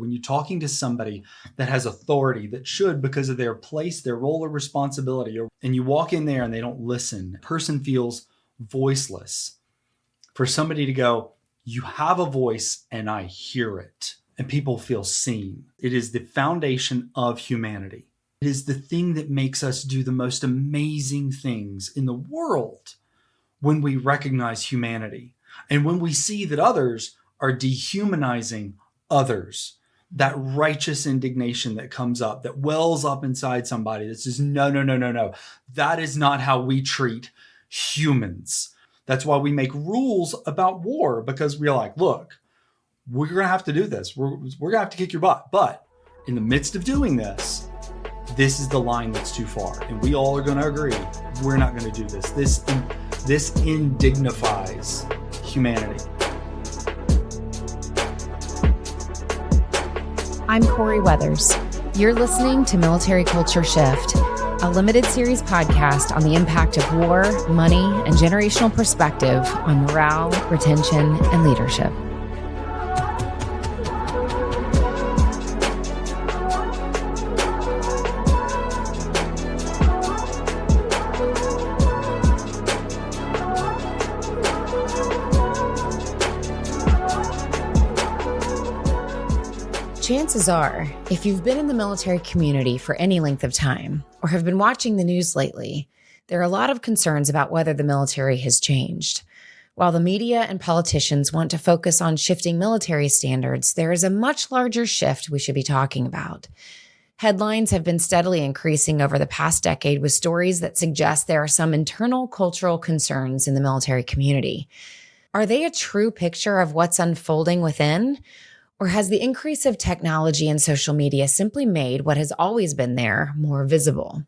When you're talking to somebody that has authority, that should, because of their place, their role or responsibility, and you walk in there and they don't listen, the person feels voiceless. For somebody to go, you have a voice and I hear it, and people feel seen. It is the foundation of humanity. It is the thing that makes us do the most amazing things in the world when we recognize humanity and when we see that others are dehumanizing others. That righteous indignation that comes up, that wells up inside somebody that says, no. That is not how we treat humans. That's why we make rules about war, because we're like, look, we're going to have to do this. We're going to have to kick your butt. But in the midst of doing this, this is the line that's too far. And we all are going to agree, we're not going to do this. This indignifies humanity. I'm Corie Weathers. You're listening to Military Culture Shift, a limited series podcast on the impact of war, money, and generational perspective on morale, retention, and leadership. Chances are, if you've been in the military community for any length of time or have been watching the news lately, there are a lot of concerns about whether the military has changed. While the media and politicians want to focus on shifting military standards, there is a much larger shift we should be talking about. Headlines have been steadily increasing over the past decade with stories that suggest there are some internal cultural concerns in the military community. Are they a true picture of what's unfolding within? Or has the increase of technology and social media simply made what has always been there more visible?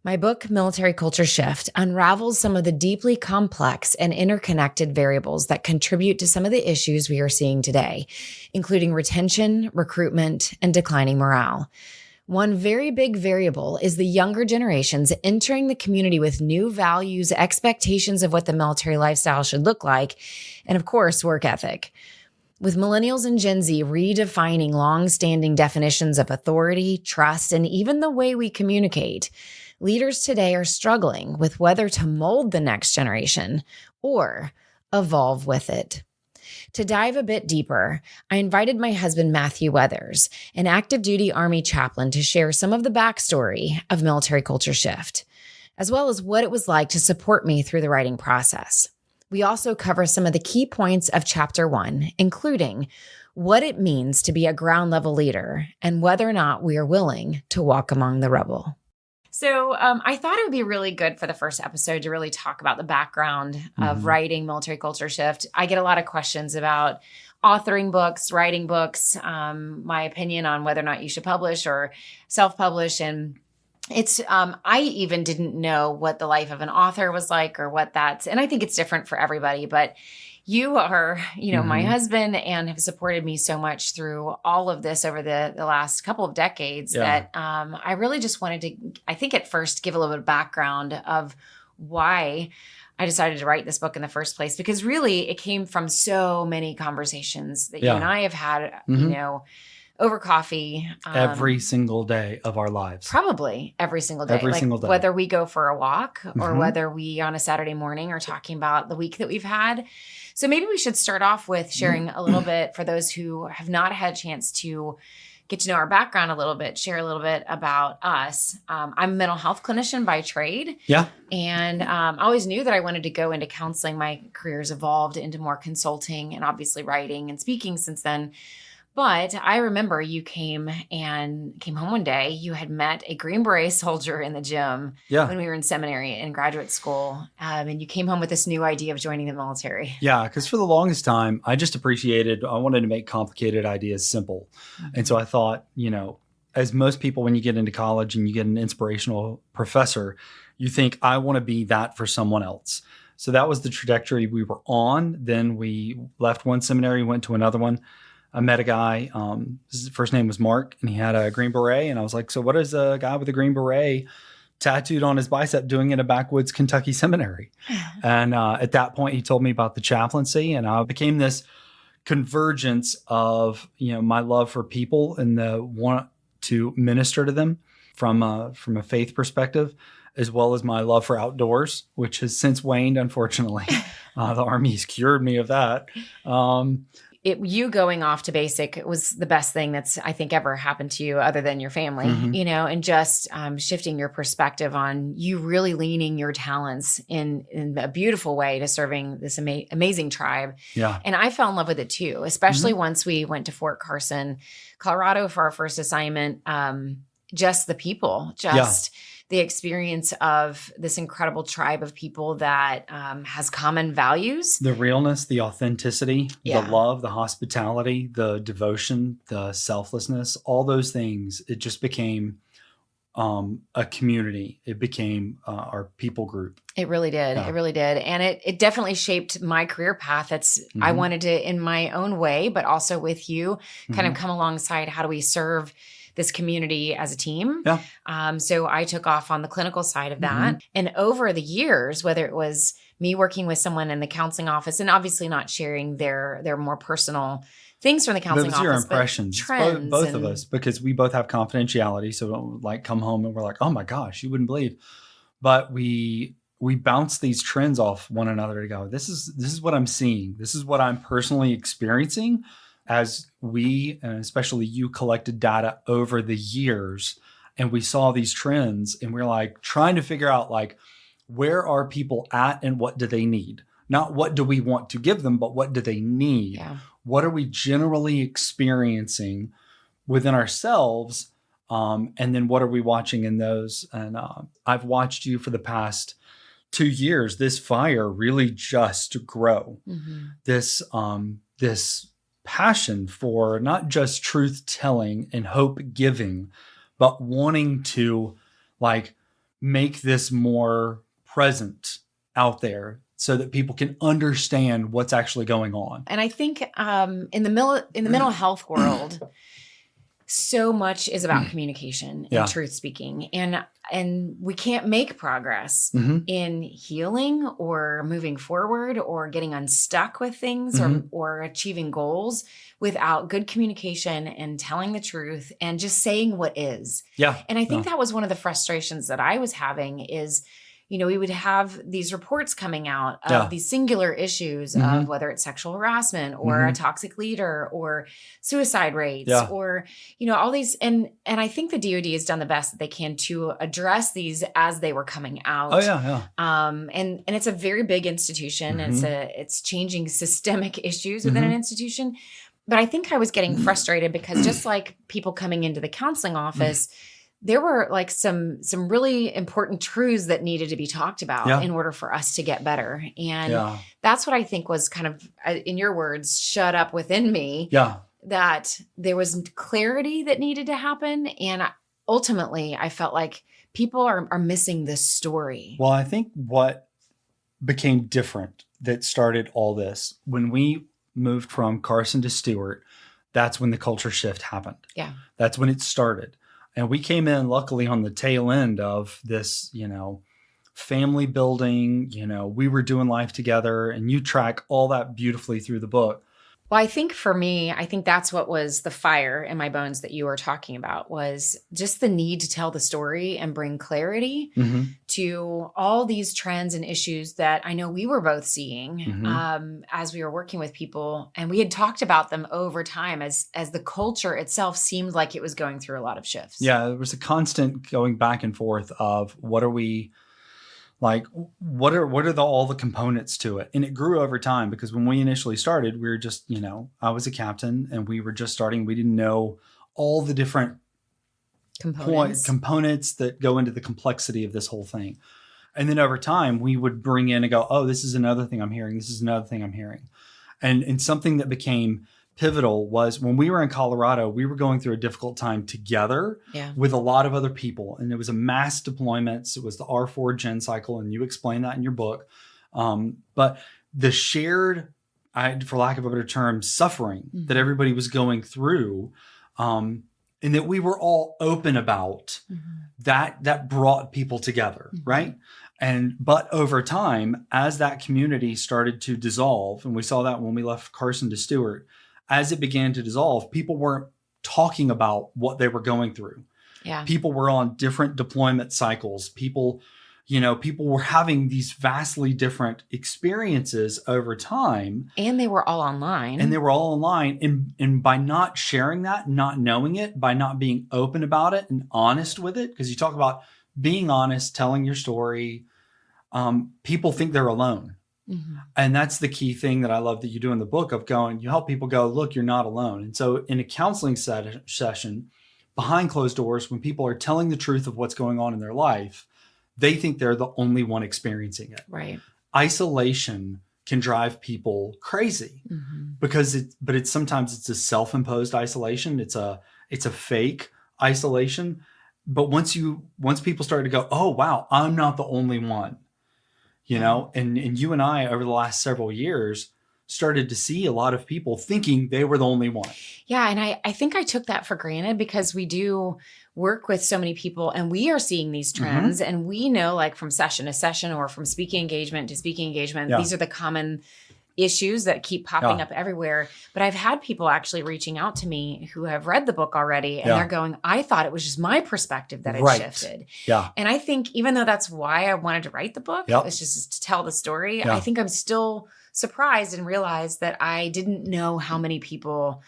My book, Military Culture Shift, unravels some of the deeply complex and interconnected variables that contribute to some of the issues we are seeing today, including retention, recruitment, and declining morale. One very big variable is the younger generations entering the community with new values, expectations of what the military lifestyle should look like, and of course, work ethic. With millennials and Gen Z redefining long-standing definitions of authority, trust, and even the way we communicate, leaders today are struggling with whether to mold the next generation or evolve with it. To dive a bit deeper, I invited my husband, Matthew Weathers, an active duty Army chaplain, to share some of the backstory of Military Culture Shift, as well as what it was like to support me through the writing process. We also cover some of the key points of Chapter 1, including what it means to be a ground level leader and whether or not we are willing to walk among the rubble. So I thought it would be really good for the first episode to really talk about the background of writing Military Culture Shift. I get a lot of questions about authoring books, writing books, my opinion on whether or not you should publish or self-publish. And it's, I even didn't know what the life of an author was like or what that's, and I think it's different for everybody, but you are, my husband and have supported me so much through all of this over the last couple of decades that, I really just wanted to, I think at first give a little bit of background of why I decided to write this book in the first place, because really it came from so many conversations that you and I have had, over coffee. Every single day of our lives. Probably every single day. Every single day. Whether we go for a walk or whether we on a Saturday morning are talking about the week that we've had. So maybe we should start off with sharing a little bit for those who have not had a chance to get to know our background a little bit, share a little bit about us. I'm a mental health clinician by trade. Yeah. And I always knew that I wanted to go into counseling. My career's evolved into more consulting and obviously writing and speaking since then. But I remember you came home one day. You had met a Green Beret soldier in the gym when we were in seminary and graduate school. And you came home with this new idea of joining the military. Yeah, because for the longest time, I wanted to make complicated ideas simple. And so I thought, as most people, when you get into college and you get an inspirational professor, you think, I want to be that for someone else. So that was the trajectory we were on. Then we left one seminary, went to another one. I met a guy, his first name was Mark, and he had a Green Beret. And I was like, so what is a guy with a Green Beret tattooed on his bicep doing in a backwoods Kentucky seminary? And at that point, he told me about the chaplaincy, and I became this convergence of, my love for people and the want to minister to them from a faith perspective, as well as my love for outdoors, which has since waned, unfortunately. The Army's cured me of that. You going off to basic was the best thing that's, I think, ever happened to you other than your family, and just shifting your perspective on you really leaning your talents in a beautiful way to serving this amazing tribe. Yeah. And I fell in love with it too, especially once we went to Fort Carson, Colorado for our first assignment. Just the people, the experience of this incredible tribe of people that has common values. The realness, the authenticity, the love, the hospitality, the devotion, the selflessness, all those things. It just became a community. It became our people group. It really did. Yeah. It really did. And it definitely shaped my career path. I wanted to, in my own way, but also with you, kind of come alongside how do we serve this community as a team. Yeah. So I took off on the clinical side of that. And over the years, whether it was me working with someone in the counseling office and obviously not sharing their more personal things from the counseling office. Your impressions, trends both of us, because we both have confidentiality. So don't like come home and we're like, oh my gosh, you wouldn't believe. But we bounce these trends off one another to go, this is what I'm seeing. This is what I'm personally experiencing. As we, and especially you, collected data over the years, and we saw these trends, and we're like trying to figure out like, where are people at and what do they need? Not what do we want to give them, but what do they need? Yeah. What are we generally experiencing within ourselves? And then what are we watching in those? And I've watched you for the past 2 years, this fire really just grow. This passion for not just truth telling and hope giving, but wanting to like make this more present out there so that people can understand what's actually going on. And I think in the mental health world, so much is about communication and truth speaking. And we can't make progress in healing or moving forward or getting unstuck with things or achieving goals without good communication and telling the truth and just saying what is. Yeah. And I think that was one of the frustrations that I was having is, we would have these reports coming out of these singular issues of whether it's sexual harassment or a toxic leader or suicide rates or, all these. And I think the DoD has done the best that they can to address these as they were coming out. Oh, yeah. And it's a very big institution. And it's changing systemic issues within an institution. But I think I was getting frustrated because just like people coming into the counseling office, there were like some really important truths that needed to be talked about in order for us to get better. And that's what I think was kind of, in your words, shut up within me. Yeah. That there was clarity that needed to happen. And ultimately, I felt like people are missing this story. Well, I think what became different that started all this, when we moved from Carson to Stewart, that's when the culture shift happened. Yeah. That's when it started. And we came in luckily on the tail end of this, family building, we were doing life together, and you track all that beautifully through the book. Well, I think for me, that's what was the fire in my bones that you were talking about, was just the need to tell the story and bring clarity to all these trends and issues that I know we were both seeing as we were working with people. And we had talked about them over time as the culture itself seemed like it was going through a lot of shifts. Yeah, there was a constant going back and forth of what are we like, what are all the components to it? And it grew over time because when we initially started, we were just, I was a captain and we were just starting. We didn't know all the different components that go into the complexity of this whole thing. And then over time, we would bring in and go, oh, this is another thing I'm hearing. This is another thing I'm hearing. And something that became pivotal was when we were in Colorado, we were going through a difficult time together with a lot of other people. And it was a mass deployments. It was the R4 gen cycle. And you explain that in your book. But the shared, for lack of a better term, suffering that everybody was going through, and that we were all open about, that brought people together, right? But over time, as that community started to dissolve, and we saw that when we left Carson to Stewart, as it began to dissolve, people weren't talking about what they were going through. Yeah. People were on different deployment cycles. People were having these vastly different experiences over time. And they were all online. And by not sharing that, not knowing it, by not being open about it and honest with it, because you talk about being honest, telling your story, people think they're alone. Mm-hmm. And that's the key thing that I love that you do in the book of you help people go, look, you're not alone. And so in a counseling session, behind closed doors, when people are telling the truth of what's going on in their life, they think they're the only one experiencing it. Right. Isolation can drive people crazy because sometimes it's a self-imposed isolation. It's a fake isolation. But once people start to go, oh, wow, I'm not the only one, and you and I over the last several years started to see a lot of people thinking they were the only one. Yeah. And I think I took that for granted because we do work with so many people and we are seeing these trends and we know, like, from session to session or from speaking engagement to speaking engagement, these are the common issues that keep popping up everywhere. But I've had people actually reaching out to me who have read the book already and they're going, I thought it was just my perspective that had shifted. Yeah. And I think even though that's why I wanted to write the book, it's just to tell the story. I think I'm still surprised and realized that I didn't know how many people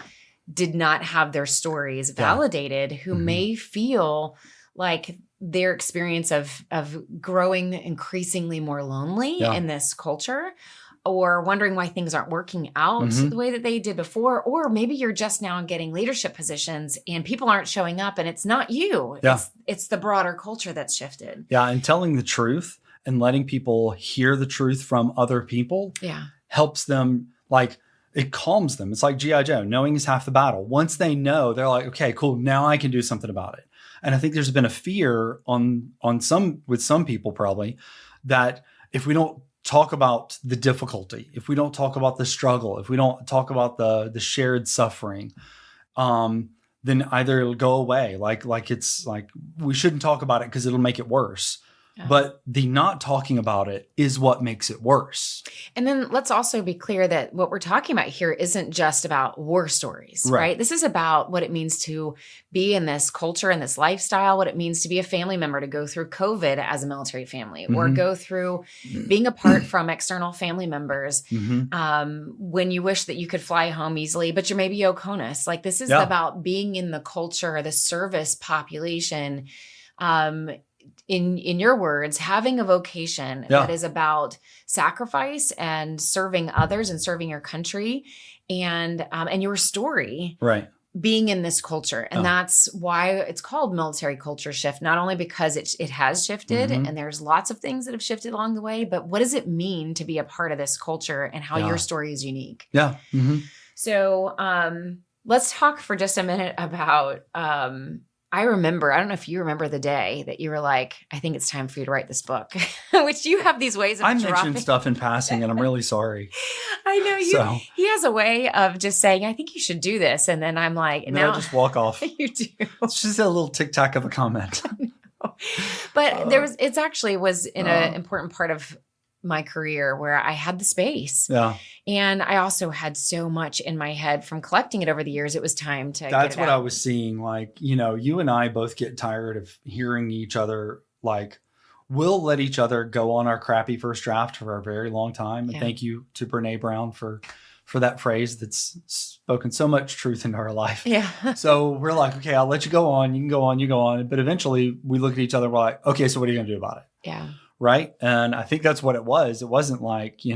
did not have their stories validated who may feel like their experience of growing increasingly more lonely in this culture, or wondering why things aren't working out the way that they did before. Or maybe you're just now getting leadership positions and people aren't showing up and it's not you. Yeah. It's the broader culture that's shifted. Yeah. And telling the truth and letting people hear the truth from other people helps them, like, it calms them. It's like G.I. Joe. Knowing is half the battle. Once they know, they're like, okay, cool. Now I can do something about it. And I think there's been a fear with some people probably that if we don't talk about the difficulty, if we don't talk about the struggle, if we don't talk about the shared suffering, then either it'll go away. Like it's like, we shouldn't talk about it because it'll make it worse. Yeah. But the not talking about it is what makes it worse. And then let's also be clear that what we're talking about here isn't just about war stories, right? This is about what it means to be in this culture and this lifestyle, what it means to be a family member, to go through COVID as a military family, or go through being apart from external family members, when you wish that you could fly home easily, but you're maybe Oconus. Like, this is about being in the culture, the service population, in your words, having a vocation that is about sacrifice and serving others and serving your country, and your story being in this culture. And that's why it's called military culture shift, not only because it has shifted and there's lots of things that have shifted along the way, but what does it mean to be a part of this culture and how your story is unique? Yeah. So let's talk for just a minute about I remember, I don't know if you remember the day that you were like, I think it's time for you to write this book, which you have these ways of dropping. I mentioned stuff in passing and I'm really sorry. I know he has a way of just saying, I think you should do this. And then I'm like, and then I just walk off. You do. It's just a little tic-tac of a comment. But it actually was in an important part of my career where I had the space. Yeah. And I also had so much in my head from collecting it over the years. It was time to That's get it what out. I was seeing. Like, you and I both get tired of hearing each other. Like, we'll let each other go on our crappy first draft for a very long time. And thank you to Brene Brown for that phrase that's spoken so much truth into our life. Yeah. So we're like, okay, I'll let you go on. You can go on, you go on. But eventually we look at each other. We're like, okay, so what are you going to do about it? Yeah. Right. And I think that's what it was. It wasn't like, you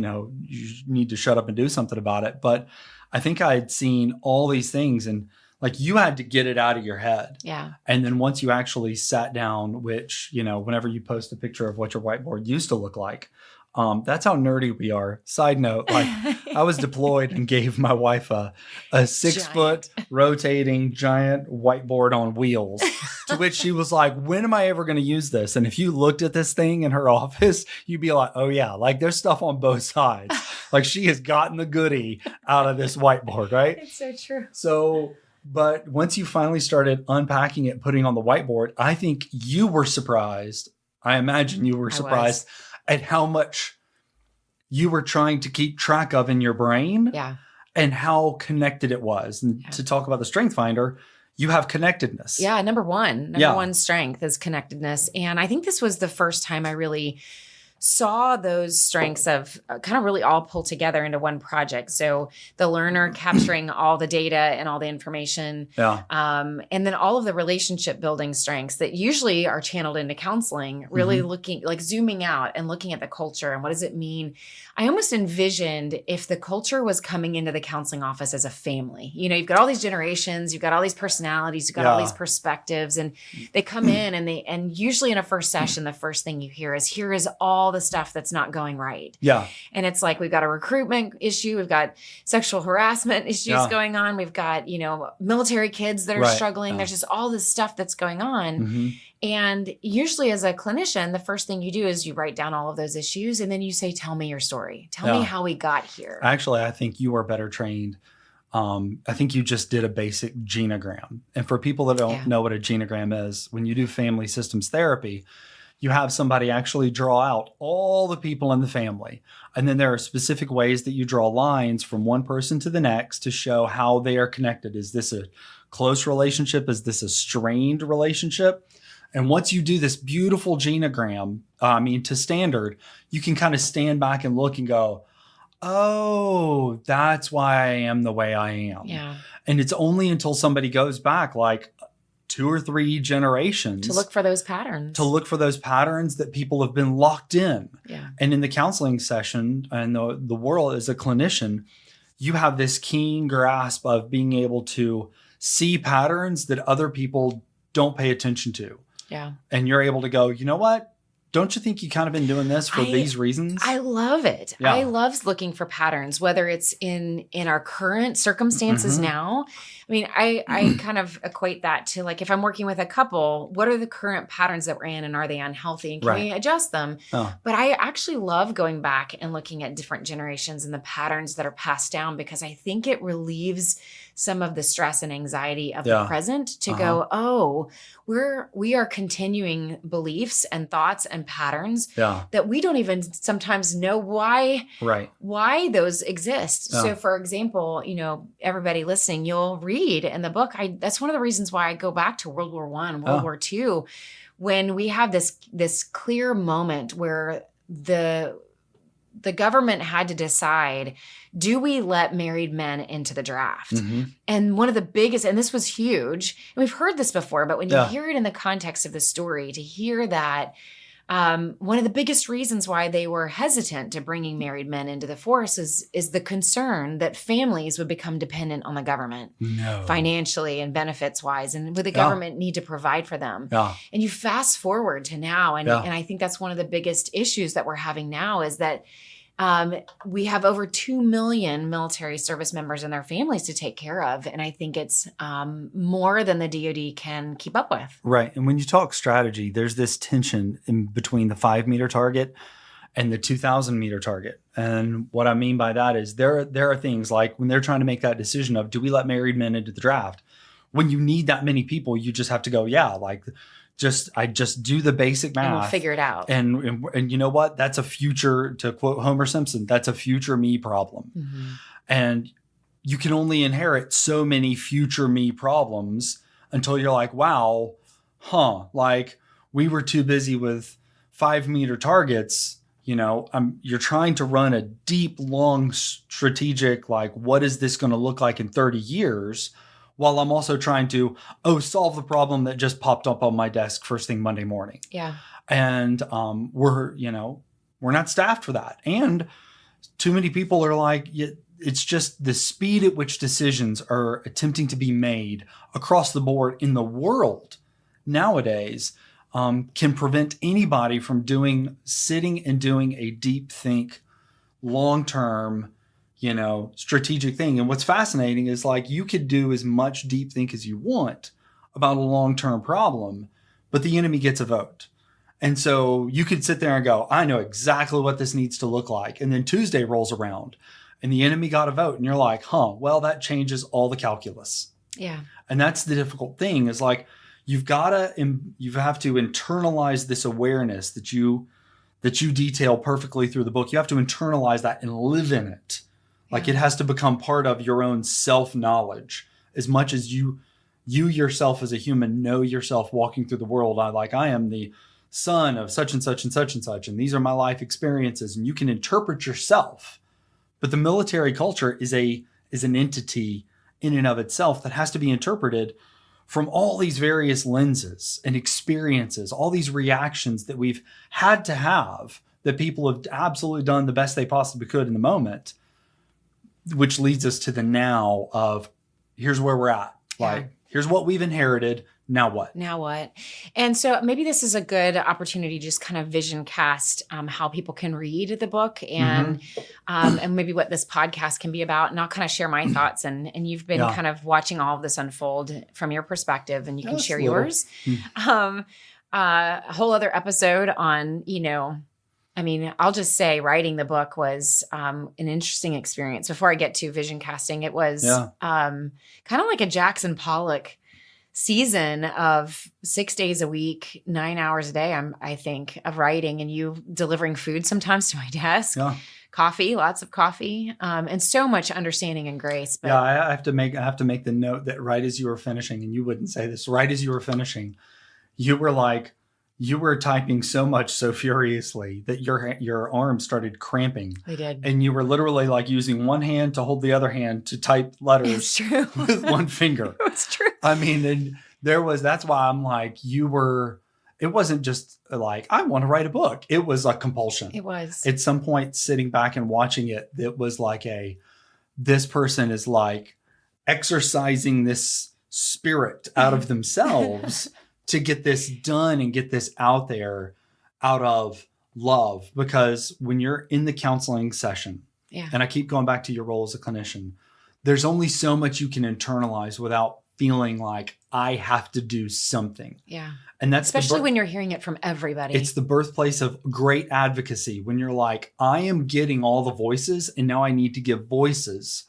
need to shut up and do something about it. But I think I had seen all these things and like you had to get it out of your head. Yeah. And then once you actually sat down, which, whenever you post a picture of what your whiteboard used to look like, that's how nerdy we are. Side note, like I was deployed and gave my wife a 6-foot rotating giant whiteboard on wheels, to which she was like, when am I ever going to use this? And if you looked at this thing in her office, you'd be like, oh yeah, like there's stuff on both sides. Like she has gotten the goodie out of this whiteboard, right? It's so true. So, but once you finally started unpacking it, putting on the whiteboard, I think you were surprised I imagine you were surprised at how much you were trying to keep track of in your brain. Yeah. And how connected it was. And to talk about the Strength Finder, you have connectedness. Yeah, number one strength is connectedness. And I think this was the first time I really saw those strengths of kind of really all pull together into one project. So the learner capturing all the data and all the information, and then all of the relationship building strengths that usually are channeled into counseling, really looking, like zooming out and looking at the culture and what does it mean. I almost envisioned if the culture was coming into the counseling office as a family. You know, you've got all these generations, you've got all these personalities, you've got all these perspectives, and they come in and usually in a first session, the first thing you hear is, here is all the stuff that's not going right. Yeah. And it's like, we've got a recruitment issue. We've got sexual harassment issues going on. We've got, you know, military kids that are struggling. There's just all this stuff that's going on. And usually as a clinician, the first thing you do is you write down all of those issues and then you say, tell me your story. Tell me how we got here. Actually, I think you are better trained. I think you just did a basic genogram. And for people that don't know what a genogram is, when you do family systems therapy, you have somebody actually draw out all the people in the family. And then there are specific ways that you draw lines from one person to the next to show how they are connected. Is this a close relationship? Is this a strained relationship? And once you do this beautiful genogram, to standard, you can kind of stand back and look and go, oh, that's why I am the way I am. Yeah. And it's only until somebody goes back like 2 or 3 generations to look for those patterns, that people have been locked in. Yeah. And in the counseling session and the world as a clinician, you have this keen grasp of being able to see patterns that other people don't pay attention to. Yeah. And you're able to go, you know what? Don't you think you kind of been doing this for these reasons? I love it. Yeah. I love looking for patterns, whether it's in our current circumstances now. I mean, I kind of equate that to like, if I'm working with a couple, what are the current patterns that we're in and are they unhealthy and can we adjust them? Oh. But I actually love going back and looking at different generations and the patterns that are passed down because I think it relieves some of the stress and anxiety of the present to go, oh, we are continuing beliefs and thoughts and patterns that we don't even sometimes know why those exist. So for example, you know, everybody listening, you'll read in the book, that's one of the reasons why I go back to World War I, World War II, when we have this clear moment where the government had to decide, do we let married men into the draft? And one of the biggest, and this was huge, and we've heard this before, but when you hear it in the context of the story, to hear that one of the biggest reasons why they were hesitant to bringing married men into the force is the concern that families would become dependent on the government financially and benefits wise, and would the government need to provide for them. And you fast forward to now, and I think that's one of the biggest issues that we're having now is that we have over 2 million military service members and their families to take care of. And I think it's more than the DoD can keep up with. Right. And when you talk strategy, there's this tension in between the 5-meter target and the 2,000-meter target. And what I mean by that is there are things like when they're trying to make that decision of, do we let married men into the draft? When you need that many people, you just have to go, I just do the basic math. And we'll figure it out. And you know what? That's a future, to quote Homer Simpson, that's a future me problem. And you can only inherit so many future me problems until you're like, wow, like we were too busy with 5-meter targets. You know, you're trying to run a deep, long strategic, like, what is this going to look like in 30 years? While I'm also trying to, solve the problem that just popped up on my desk first thing Monday morning. Yeah. And we're not staffed for that. And too many people are like, it's just the speed at which decisions are attempting to be made across the board in the world nowadays can prevent anybody from sitting and doing a deep think, long-term, strategic thing. And what's fascinating is like you could do as much deep think as you want about a long-term problem, but the enemy gets a vote. And so you could sit there and go, I know exactly what this needs to look like. And then Tuesday rolls around and the enemy got a vote. And you're like, well, that changes all the calculus. Yeah. And that's the difficult thing is like, you have to internalize this awareness that you detail perfectly through the book. You have to internalize that and live in it. Like it has to become part of your own self-knowledge as much as you yourself as a human know yourself walking through the world. I am the son of such and such and such and such, and these are my life experiences, and you can interpret yourself. But the military culture is an entity in and of itself that has to be interpreted from all these various lenses and experiences, all these reactions that we've had to have, that people have absolutely done the best they possibly could in the moment, which leads us to the now of here's where we're at. Like, here's what we've inherited. Now what? Now what? And so maybe this is a good opportunity to just kind of vision cast how people can read the book and and maybe what this podcast can be about. And I'll kind of share my thoughts. And you've been kind of watching all of this unfold from your perspective, and you can share yours. A whole other episode on, I'll just say writing the book was an interesting experience. Before I get to vision casting, it was kind of like a Jackson Pollock season of 6 days a week, 9 hours a day, I think, of writing, and you delivering food sometimes to my desk, coffee, lots of coffee, and so much understanding and grace. But I have to make the note that right as you were finishing, and you wouldn't say this, right as you were finishing, you were typing so much so furiously that your arms started cramping. They did. And you were literally like using one hand to hold the other hand to type letters with one finger. It's true. And that's why I'm like, it wasn't just like, I want to write a book. It was a compulsion. It was. At some point sitting back and watching it was like this person is like exercising this spirit out of themselves to get this done and get this out there out of love. Because when you're in the counseling session, and I keep going back to your role as a clinician, there's only so much you can internalize without feeling like I have to do something. Yeah. And that's especially when you're hearing it from everybody. It's the birthplace of great advocacy, when you're like, I am getting all the voices and now I need to give voices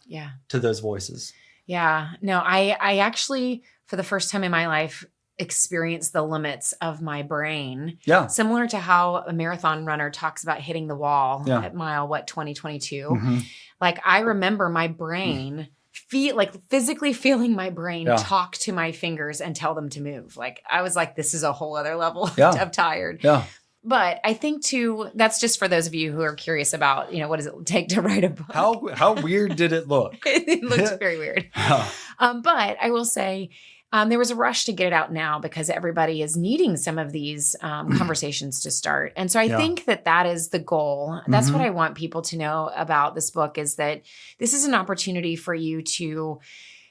to those voices. Yeah. No, I actually, for the first time in my life, experienced the limits of my brain. Yeah. Similar to how a marathon runner talks about hitting the wall at mile, 2022. Mm-hmm. Like I remember my brain physically feeling my brain talk to my fingers and tell them to move. Like I was like, this is a whole other level of tired. Yeah. But I think that's just for those of you who are curious about, what does it take to write a book? How weird did it look? It looks very weird. But I will say, there was a rush to get it out now because everybody is needing some of these conversations to start. And so I think that is the goal. That's what I want people to know about this book, is that this is an opportunity for you to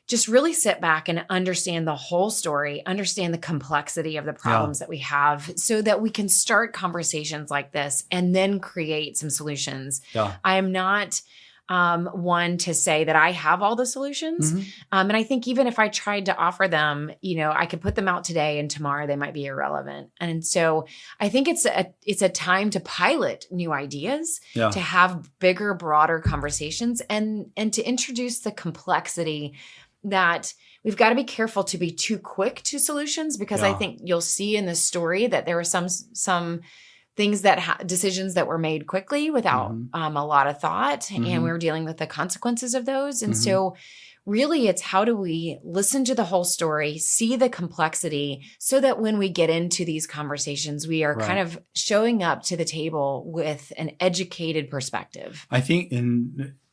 just really sit back and understand the whole story, understand the complexity of the problems that we have, so that we can start conversations like this and then create some solutions. Yeah. I am not one to say that I have all the solutions. And I think even if I tried to offer them, I could put them out today and tomorrow they might be irrelevant. And so I think it's a time to pilot new ideas, to have bigger, broader conversations, and to introduce the complexity that we've got to be careful to be too quick to solutions, because I think you'll see in this story that there are some things decisions that were made quickly without a lot of thought, and we were dealing with the consequences of those. And so really it's how do we listen to the whole story, see the complexity, so that when we get into these conversations, we are kind of showing up to the table with an educated perspective. I think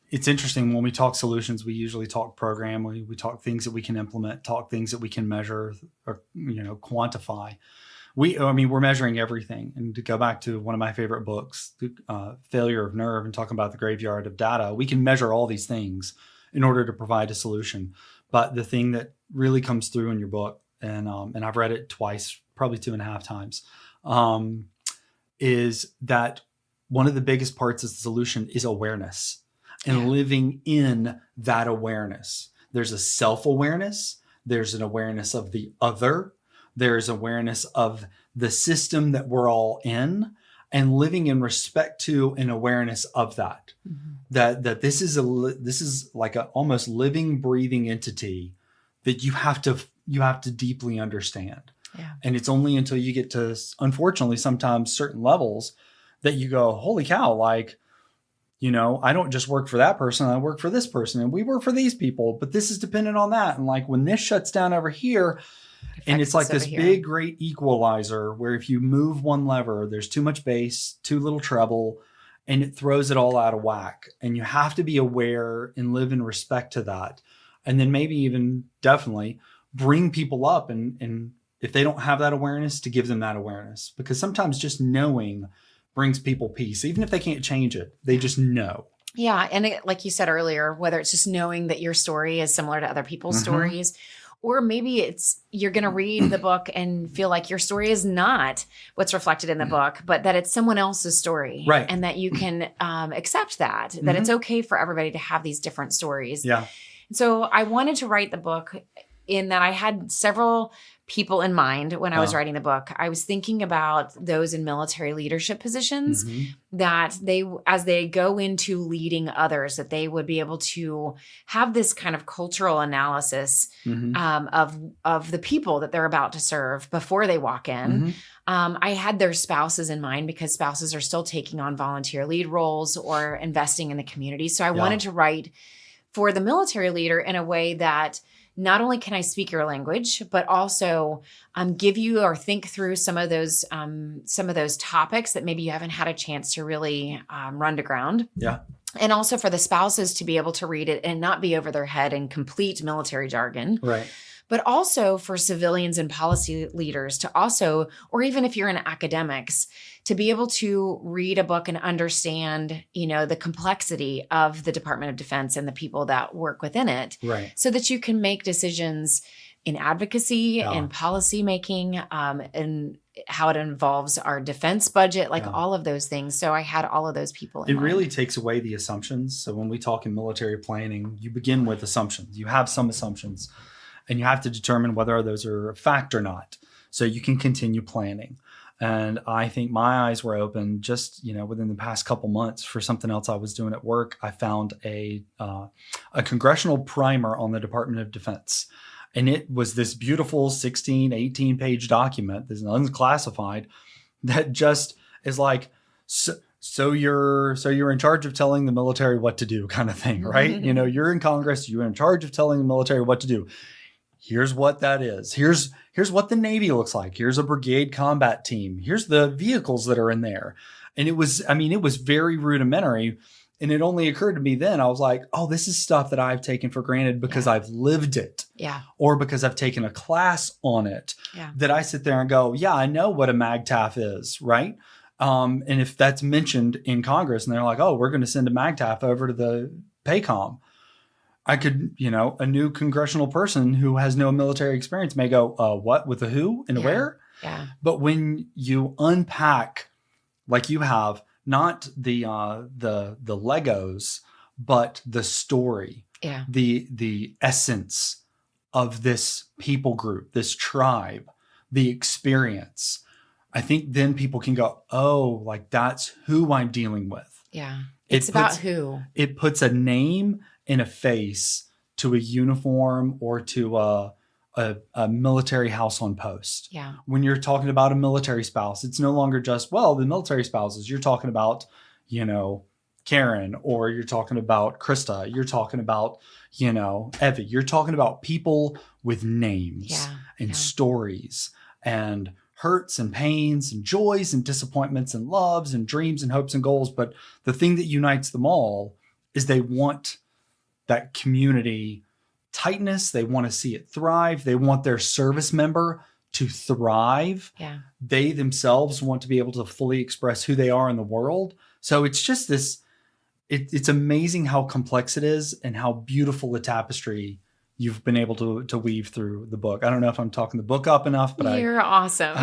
it's interesting when we talk solutions, we usually talk program, we talk things that we can implement, talk things that we can measure or, quantify. We're measuring everything. And to go back to one of my favorite books, Failure of Nerve, and talking about the graveyard of data, we can measure all these things in order to provide a solution. But the thing that really comes through in your book, and I've read it twice, probably 2.5 times, is that one of the biggest parts of the solution is awareness and living in that awareness. There's a self-awareness. There's an awareness of the other. There's awareness of the system that we're all in, and living in respect to and awareness of that. That this is like a almost living, breathing entity that you have to deeply understand. Yeah. And it's only until you get to, unfortunately, sometimes certain levels that you go, holy cow, like, I don't just work for that person. I work for this person and we work for these people, but this is dependent on that. And like when this shuts down over here, and it's like this big, great equalizer where if you move one lever, there's too much bass, too little treble, and it throws it all out of whack. And you have to be aware and live in respect to that. And then maybe even definitely bring people up and if they don't have that awareness, to give them that awareness. Because sometimes just knowing brings people peace. Even if they can't change it, they just know. Yeah. And like you said earlier, whether it's just knowing that your story is similar to other people's stories, or maybe it's you're going to read the book and feel like your story is not what's reflected in the book, but that it's someone else's story. Right. And that you can accept that it's okay for everybody to have these different stories. Yeah. So I wanted to write the book in that I had several people in mind when I was writing the book. I was thinking about those in military leadership positions that as they go into leading others, that they would be able to have this kind of cultural analysis of the people that they're about to serve before they walk in. I had their spouses in mind because spouses are still taking on volunteer lead roles or investing in the community. So I wanted to write for the military leader in a way that not only can I speak your language, but also give you or think through some of those topics that maybe you haven't had a chance to really run to ground. Yeah. And also for the spouses to be able to read it and not be over their head in complete military jargon. Right. But also for civilians and policy leaders to also, or even if you're in academics, to be able to read a book and understand, the complexity of the Department of Defense and the people that work within it. Right. So that you can make decisions in advocacy and policy making, and how it involves our defense budget, all of those things. So I had all of those people in mind. Really takes away the assumptions. So when we talk in military planning, you begin with assumptions. You have some assumptions. And you have to determine whether those are a fact or not, so you can continue planning. And I think my eyes were open just, within the past couple months for something else I was doing at work. I found a congressional primer on the Department of Defense. And it was this beautiful 16, 18-page document, this is unclassified, that just is like, so you're in charge of telling the military what to do kind of thing, right? You're in Congress, you're in charge of telling the military what to do. Here's what that is. Here's what the Navy looks like. Here's a brigade combat team. Here's the vehicles that are in there. And it was very rudimentary. And it only occurred to me then, I was like, oh, this is stuff that I've taken for granted because I've lived it. Yeah. Or because I've taken a class on it. Yeah. That I sit there and go, yeah, I know what a MAGTF is, right? And if that's mentioned in Congress and they're like, oh, we're going to send a MAGTF over to the PACOM, I could, a new congressional person who has no military experience may go, what, with a who and where? Yeah. But when you unpack, like you have, not the Legos, but the story, the essence of this people group, this tribe, the experience, I think then people can go, oh, like that's who I'm dealing with. Yeah. It's about who. It puts a name and a face to a uniform or to a military house on post. Yeah. When you're talking about a military spouse, it's no longer just, the military spouses. You're talking about, Karen, or you're talking about Krista. You're talking about, Evie. You're talking about people with names and stories and hurts and pains and joys and disappointments and loves and dreams and hopes and goals. But the thing that unites them all is they want that community tightness. They want to see it thrive. They want their service member to thrive. Yeah. They themselves want to be able to fully express who they are in the world. So it's just this, it's amazing how complex it is and how beautiful a tapestry you've been able to weave through the book. I don't know if I'm talking the book up enough, but you're awesome.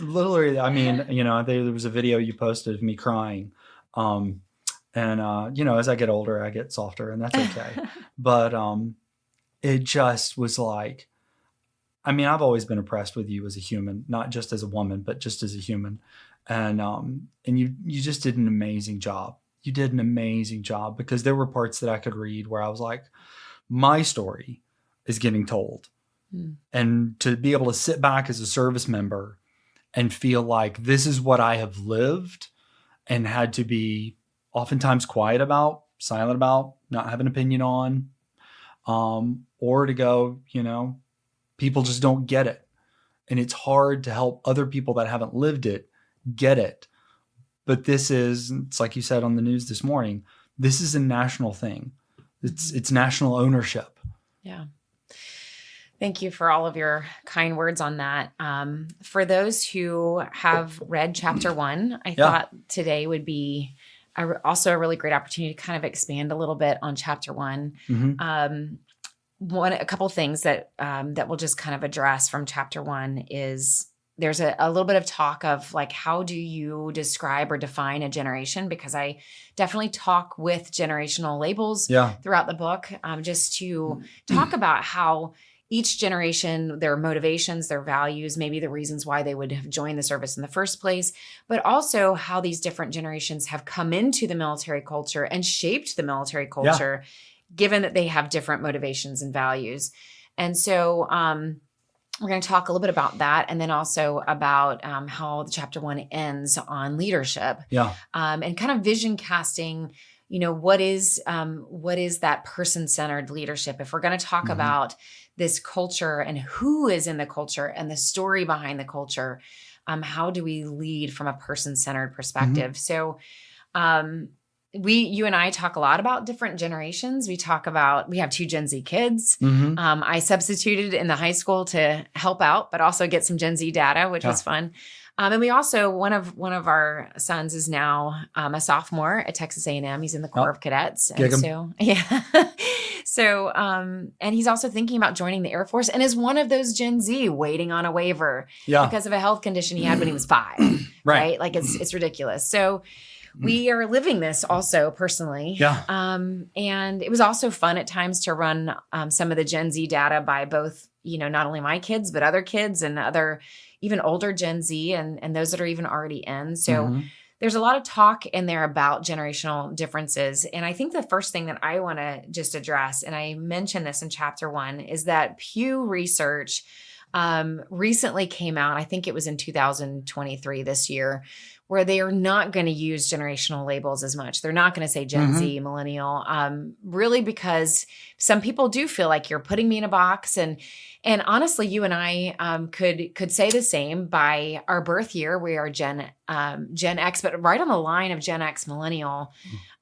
Literally, there was a video you posted of me crying. As I get older, I get softer, and that's okay. But it just was like, I've always been impressed with you as a human, not just as a woman, but just as a human. And you just did an amazing job. You did an amazing job because there were parts that I could read where I was like, my story is getting told. And to be able to sit back as a service member and feel like this is what I have lived and had to be oftentimes quiet about, silent about, not have an opinion on, or to go, people just don't get it. And it's hard to help other people that haven't lived it get it. But it's like you said on the news this morning, this is a national thing. It's national ownership. Yeah. Thank you for all of your kind words on that. For those who have read chapter 1, I thought today would be also a really great opportunity to kind of expand a little bit on chapter 1. A couple of things that we'll just kind of address from chapter 1 is there's a little bit of talk of like, how do you describe or define a generation? Because I definitely talk with generational labels throughout the book, just to talk about how each generation, their motivations, their values, maybe the reasons why they would have joined the service in the first place, but also how these different generations have come into the military culture and shaped the military culture, given that they have different motivations and values. And so we're going to talk a little bit about that, and then also about how the chapter 1 ends on leadership, and kind of vision casting. What is that person-centered leadership? If we're going to talk about this culture and who is in the culture and the story behind the culture, how do we lead from a person-centered perspective? So, you and I talk a lot about different generations. We have 2 Gen Z kids. I substituted in the high school to help out, but also get some Gen Z data, which was fun. And we also, one of our sons is now a sophomore at Texas A&M. He's in the Corps of Cadets. And and he's also thinking about joining the Air Force and is one of those Gen Z waiting on a waiver because of a health condition he had when he was 5. Right? Like it's ridiculous. So we are living this also personally. And it was also fun at times to run some of the Gen Z data by both, not only my kids, but other kids and other even older Gen Z and those that are even already in. So there's a lot of talk in there about generational differences. And I think the first thing that I want to just address, and I mentioned this in chapter 1, is that Pew Research recently came out, I think it was in 2023 this year, where they are not going to use generational labels as much. They're not going to say Gen Z, millennial, really because some people do feel like you're putting me in a box. And honestly, you and I could say the same by our birth year. We are Gen X, but right on the line of Gen X, millennial.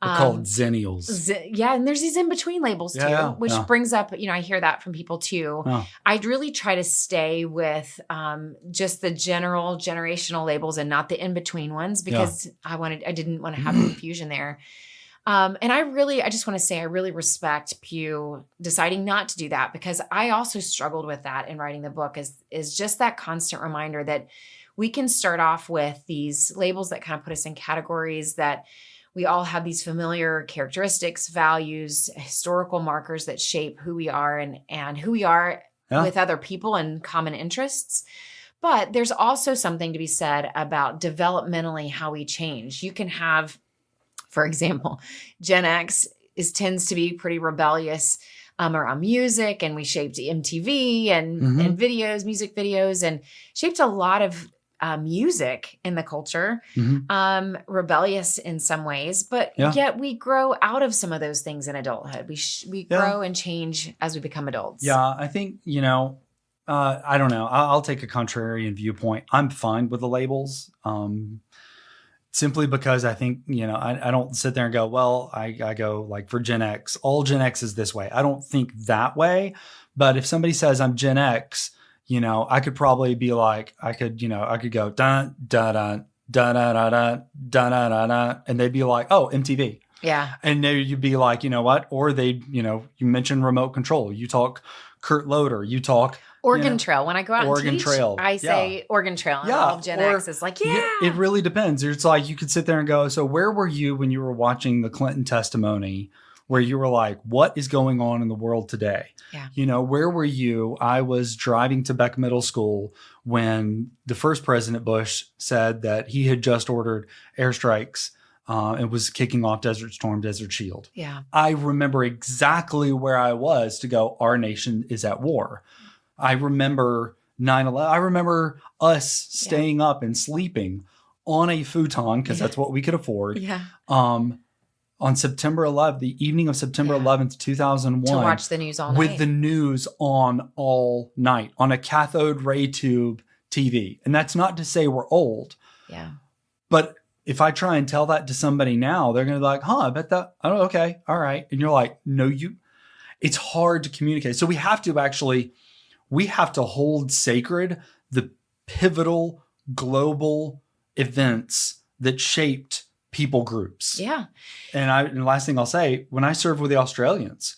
We're called Zennials. And there's these in-between labels too, which brings up, I hear that from people too. I'd really try to stay with just the general generational labels and not the in-between ones because I didn't want to have confusion there. And I just want to say I really respect Pew deciding not to do that, because I also struggled with that in writing the book is just that constant reminder that we can start off with these labels that kind of put us in categories, that we all have these familiar characteristics, values, historical markers that shape who we are and who we are with other people and common interests. But there's also something to be said about developmentally how we change. You can have, for example, Gen X tends to be pretty rebellious around music, and we shaped MTV and videos, music videos, and shaped a lot of music in the culture, rebellious in some ways, but yet we grow out of some of those things in adulthood. We grow and change as we become adults. Yeah, I think, I don't know. I'll take a contrarian viewpoint. I'm fine with the labels. Simply because I think, I don't sit there and go, well, I go like for Gen X, all Gen X is this way. I don't think that way. But if somebody says I'm Gen X, I could probably be like, I could go dun, dun, dun, dun, dun, dun, dun, dun, dun, dun, and they'd be like, oh, MTV. Yeah. And then you'd be like, you know what? Or they, you mentioned remote control. You talk Kurt Loder. You talk Oregon Trail. When I go out Oregon and teach, Trail. I say Oregon Trail. And all of Gen X is like, It really depends. It's like you could sit there and go, so where were you when you were watching the Clinton testimony, where you were like, what is going on in the world today? Yeah. Where were you? I was driving to Beck Middle School when the first President Bush said that he had just ordered airstrikes and was kicking off Desert Storm, Desert Shield. Yeah. I remember exactly where I was to go, our nation is at war. I remember 9/11. I remember us staying up and sleeping on a futon because that's what we could afford. Yeah. On September 11th, the evening of September 11th, 2001. To watch the news all night. With the news on all night on a cathode ray tube TV. And that's not to say we're old. Yeah. But if I try and tell that to somebody now, they're going to be like, I bet that, oh, okay, all right. And you're like, no, it's hard to communicate. So we have to hold sacred the pivotal global events that shaped people groups. Yeah. And the last thing I'll say, when I served with the Australians,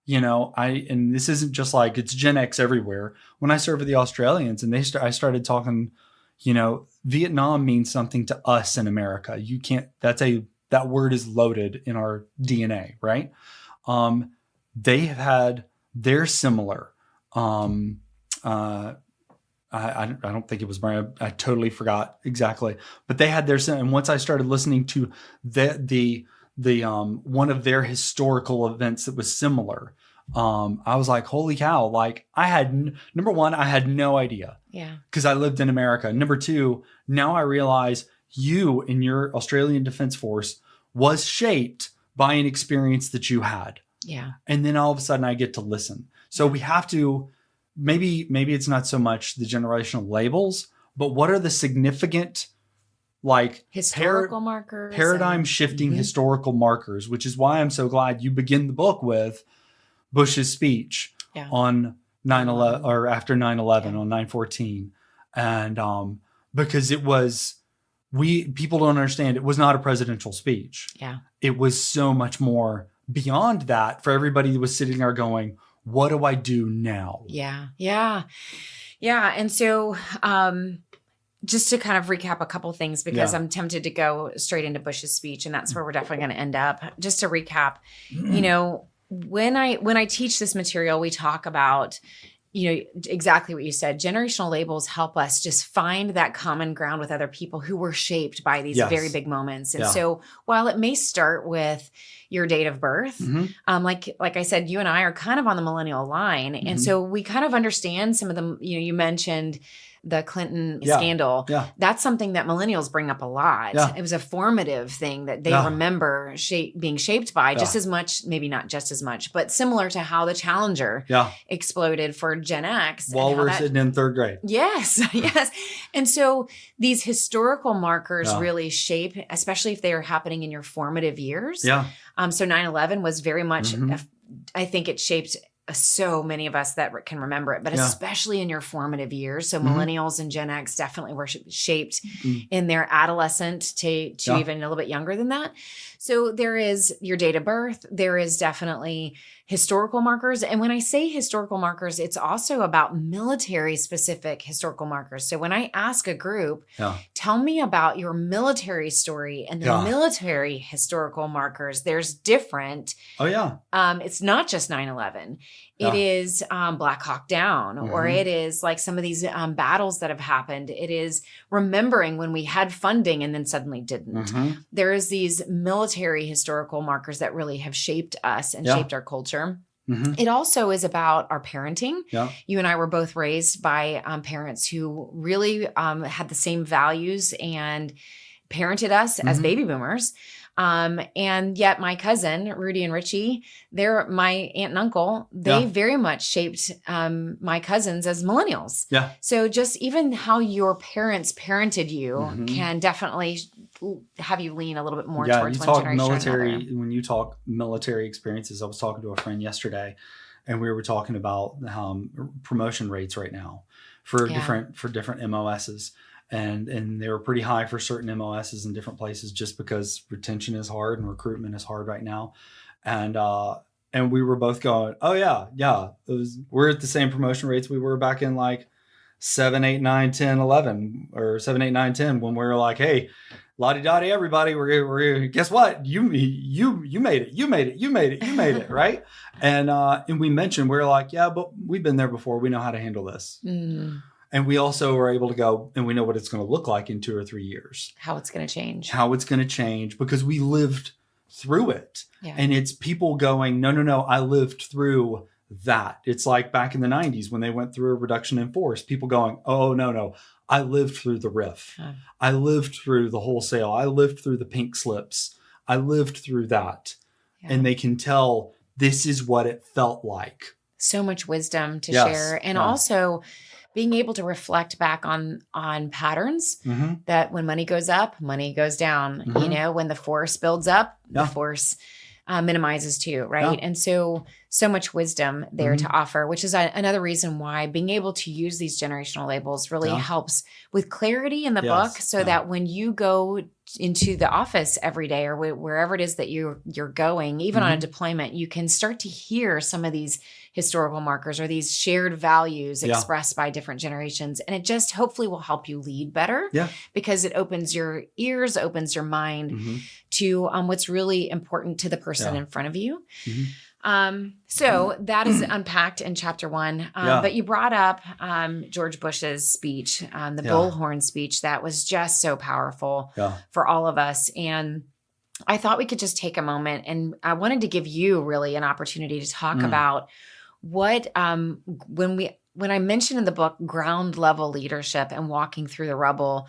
and this isn't just like it's Gen X everywhere. When I served with the Australians and I started talking, Vietnam means something to us in America. You can't, that word is loaded in our DNA, right? They have had their similar, I don't think it was Brian. I totally forgot exactly, but they had their, and once I started listening to the one of their historical events that was similar, I was like, holy cow. Like number one, I had no idea. Yeah. Cause I lived in America. Number two, now I realize you in your Australian Defense Force was shaped by an experience that you had. Yeah. And then all of a sudden I get to listen. So we have to, maybe it's not so much the generational labels, but what are the significant historical markers, paradigm shifting historical markers, which is why I'm so glad you begin the book with Bush's speech on 9/11 or after 9/11 on 9/14. And because people don't understand, it was not a presidential speech. Yeah. It was so much more beyond that for everybody that was sitting there going, what do I do now? Yeah. Yeah. Yeah. And so, just to kind of recap a couple things, because I'm tempted to go straight into Bush's speech, and that's where we're definitely going to end up. Just to recap, when I teach this material, we talk about, exactly what you said. Generational labels help us just find that common ground with other people who were shaped by these very big moments. And so while it may start with your date of birth, like I said, you and I are kind of on the millennial line. And so we kind of understand some of them. You mentioned the Clinton scandal. Yeah. That's something that millennials bring up a lot. Yeah. It was a formative thing that they remember being shaped by just as much, maybe not just as much, but similar to how the Challenger exploded for Gen X. While we're sitting in third grade. Yes. Yes. And so these historical markers really shape, especially if they are happening in your formative years. Yeah. So 9/11 was very much, I think it shaped so many of us that can remember it, but especially in your formative years. So millennials and Gen X definitely were shaped in their adolescent to even a little bit younger than that. So there is your date of birth. There is definitely historical markers. And when I say historical markers, it's also about military specific historical markers. So when I ask a group, tell me about your military story and the military historical markers, there's different. Oh yeah. It's not just 9/11. It is Black Hawk Down, or it is like some of these battles that have happened. It is remembering when we had funding and then suddenly didn't. There is these military historical markers that really have shaped us and shaped our culture. It also is about our parenting. You and I were both raised by parents who really had the same values and parented us as baby boomers. And yet my cousin, Rudy and Richie, they're my aunt and uncle. They very much shaped, my cousins as millennials. Yeah. So just even how your parents parented you can definitely have you lean a little bit more towards one generation or another. When you talk military experiences, I was talking to a friend yesterday and we were talking about promotion rates right now for different MOSs. And they were pretty high for certain MOSs in different places just because retention is hard and recruitment is hard right now. And we were both going, oh yeah. We're at the same promotion rates we were back in like 7, 8, 9, 10, 11 or 7, 8, 9, 10 when we were like, hey, la-di-da-di everybody, we're guess what? You made it, right? And we mentioned, we're like, yeah, but we've been there before. We know how to handle this. And we also are able to go and we know what it's going to look like in 2 or 3 years. How it's going to change. Because we lived through it. Yeah. And it's people going, no, I lived through that. It's like back in the 90s when they went through a reduction in force, people going, oh, no, I lived through the RIF. I lived through the wholesale. I lived through the pink slips. I lived through that. Yeah. And they can tell this is what it felt like. So much wisdom to share. And also being able to reflect back on patterns that when money goes up, money goes down. You know, when the force builds up, the force minimizes too, right? And so much wisdom there to offer, which is another reason why being able to use these generational labels really helps with clarity in the book, so that when you go into the office every day or wherever it is that you're going, even on a deployment, you can start to hear some of these historical markers or these shared values expressed by different generations. And it just hopefully will help you lead better because it opens your ears, opens your mind to what's really important to the person in front of you. So that is unpacked in chapter 1. But you brought up George Bush's speech, the bullhorn speech that was just so powerful for all of us. And I thought we could just take a moment, and I wanted to give you really an opportunity to talk about what, when I mentioned in the book, ground level leadership and walking through the rubble,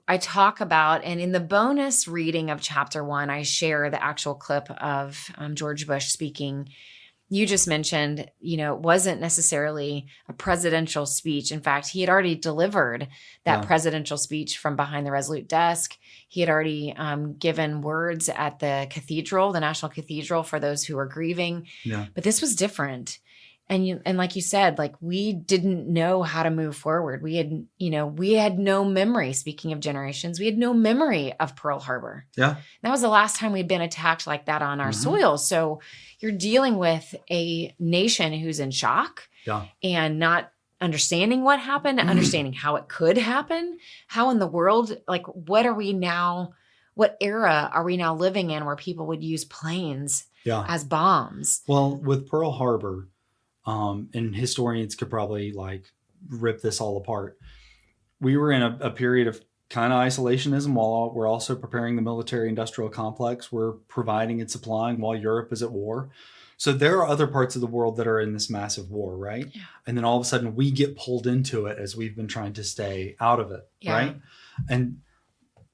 I talk about, and in the bonus reading of chapter 1, I share the actual clip of George Bush speaking. You just mentioned, it wasn't necessarily a presidential speech. In fact, he had already delivered that presidential speech from behind the Resolute desk. He had already given words at the cathedral, the National Cathedral, for those who were grieving. But this was different. And like you said, like, we didn't know how to move forward. We had no memory. Speaking of generations, we had no memory of Pearl Harbor. That was the last time we'd been attacked like that on our soil. So you're dealing with a nation who's in shock and not understanding what happened, understanding how it could happen, how in the world, like, what era are we now living in where people would use planes as bombs? Well, with Pearl Harbor, and historians could probably rip this all apart. We were in a period of kind of isolationism while we're also preparing the military industrial complex. We're providing and supplying while Europe is at war. So there are other parts of the world that are in this massive war, right? And then all of a sudden we get pulled into it as we've been trying to stay out of it, right? And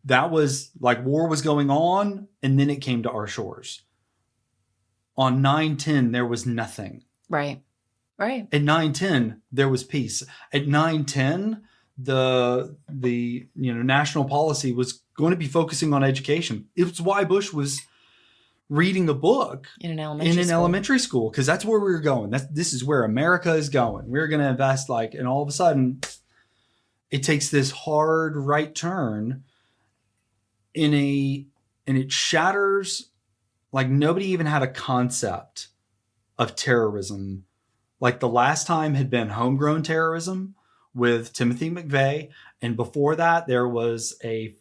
that was like, war was going on, and then it came to our shores. On 9/10, there was nothing. Right. At 9/10, there was peace. At 9/10, the national policy was going to be focusing on education. It was why Bush was reading a book in an elementary school, because that's where we were going. This is where America is going. We're going to invest, and all of a sudden, it takes this hard right turn and it shatters. Like, nobody even had a concept of terrorism. Like, the last time had been homegrown terrorism with Timothy McVeigh. And before that, there was a